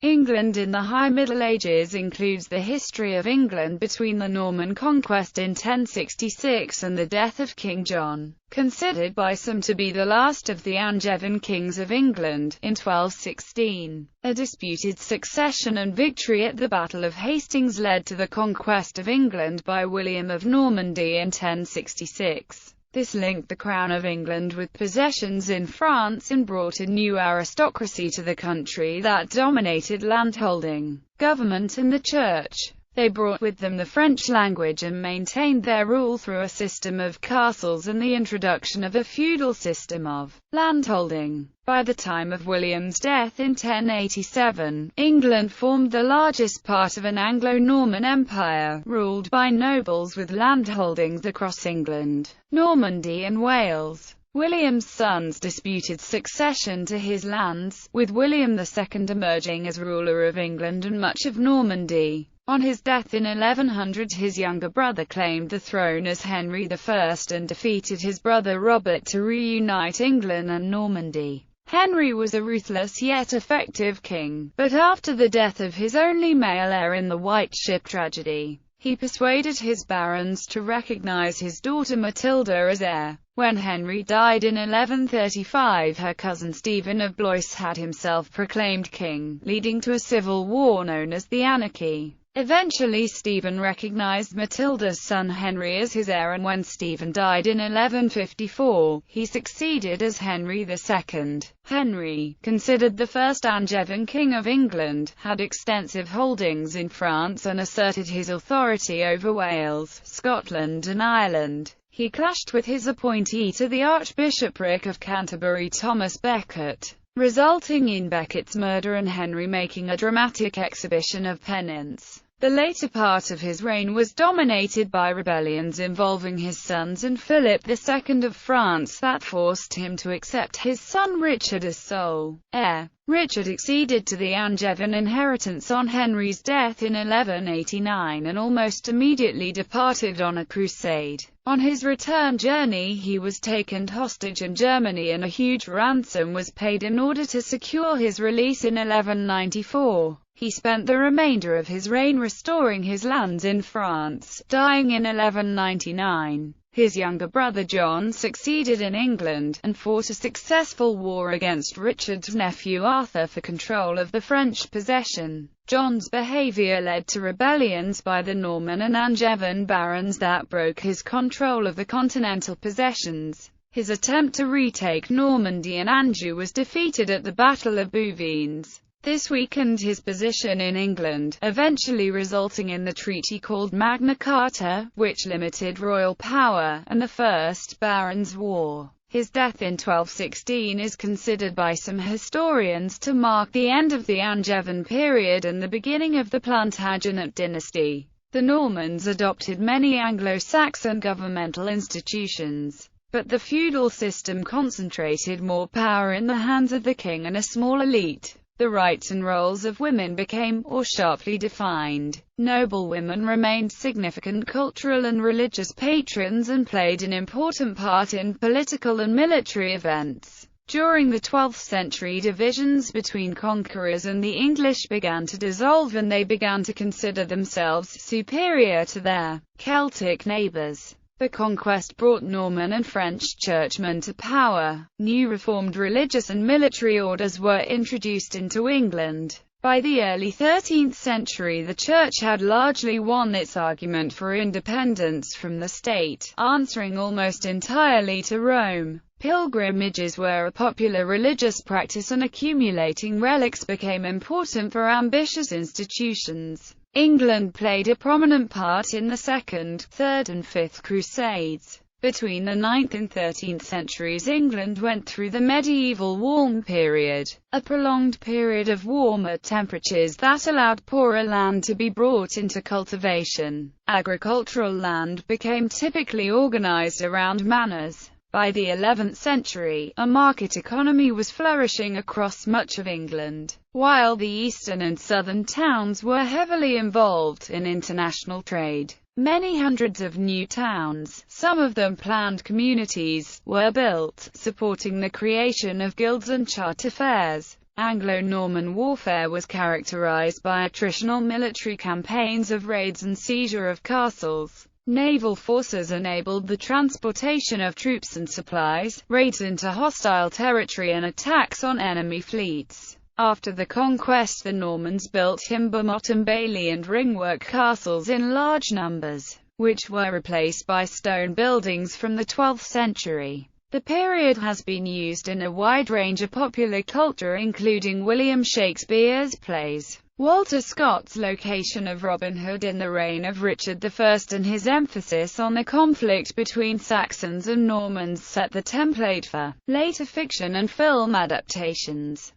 England in the High Middle Ages includes the history of England between the Norman conquest in 1066 and the death of King John, considered by some to be the last of the Angevin kings of England, in 1216. A disputed succession and victory at the Battle of Hastings led to the conquest of England by William of Normandy in 1066. This linked the crown of England with possessions in France and brought a new aristocracy to the country that dominated landholding, government and the church. They brought with them the French language and maintained their rule through a system of castles and the introduction of a feudal system of landholding. By the time of William's death in 1087, England formed the largest part of an Anglo-Norman empire, ruled by nobles with landholdings across England, Normandy and Wales. William's sons disputed succession to his lands, with William II emerging as ruler of England and much of Normandy. On his death in 1100, his younger brother claimed the throne as Henry I and defeated his brother Robert to reunite England and Normandy. Henry was a ruthless yet effective king, but after the death of his only male heir in the White Ship tragedy, he persuaded his barons to recognize his daughter Matilda as heir. When Henry died in 1135, her cousin Stephen of Blois had himself proclaimed king, leading to a civil war known as the Anarchy. Eventually Stephen recognized Matilda's son Henry as his heir, and when Stephen died in 1154, he succeeded as Henry II. Henry, considered the first Angevin king of England, had extensive holdings in France and asserted his authority over Wales, Scotland and Ireland. He clashed with his appointee to the Archbishopric of Canterbury, Thomas Becket, resulting in Becket's murder and Henry making a dramatic exhibition of penance. The later part of his reign was dominated by rebellions involving his sons and Philip II of France that forced him to accept his son Richard as sole heir. Richard acceded to the Angevin inheritance on Henry's death in 1189 and almost immediately departed on a crusade. On his return journey he was taken hostage in Germany and a huge ransom was paid in order to secure his release in 1194. He spent the remainder of his reign restoring his lands in France, dying in 1199. His younger brother John succeeded in England, and fought a successful war against Richard's nephew Arthur for control of the French possession. John's behavior led to rebellions by the Norman and Angevin barons that broke his control of the continental possessions. His attempt to retake Normandy and Anjou was defeated at the Battle of Bouvines. This weakened his position in England, eventually resulting in the treaty called Magna Carta, which limited royal power, and the First Barons' War. His death in 1216 is considered by some historians to mark the end of the Angevin period and the beginning of the Plantagenet dynasty. The Normans adopted many Anglo-Saxon governmental institutions, but the feudal system concentrated more power in the hands of the king and a small elite. The rights and roles of women became more sharply defined. Noble women remained significant cultural and religious patrons and played an important part in political and military events. During the 12th century, divisions between conquerors and the English began to dissolve and they began to consider themselves superior to their Celtic neighbours. The conquest brought Norman and French churchmen to power. New reformed religious and military orders were introduced into England. By the early 13th century, the Church had largely won its argument for independence from the state, answering almost entirely to Rome. Pilgrimages were a popular religious practice and accumulating relics became important for ambitious institutions. England played a prominent part in the Second, Third and Fifth Crusades. Between the 9th and 13th centuries, England went through the medieval warm period, a prolonged period of warmer temperatures that allowed poorer land to be brought into cultivation. Agricultural land became typically organized around manors. By the 11th century, a market economy was flourishing across much of England, while the eastern and southern towns were heavily involved in international trade. Many hundreds of new towns, some of them planned communities, were built, supporting the creation of guilds and charter fairs. Anglo-Norman warfare was characterized by attritional military campaigns of raids and seizure of castles. Naval forces enabled the transportation of troops and supplies, raids into hostile territory and attacks on enemy fleets. After the conquest, the Normans built timber-bottom bailey and ringwork castles in large numbers, which were replaced by stone buildings from the 12th century. The period has been used in a wide range of popular culture, including William Shakespeare's plays, Walter Scott's location of Robin Hood in the reign of Richard I, and his emphasis on the conflict between Saxons and Normans set the template for later fiction and film adaptations.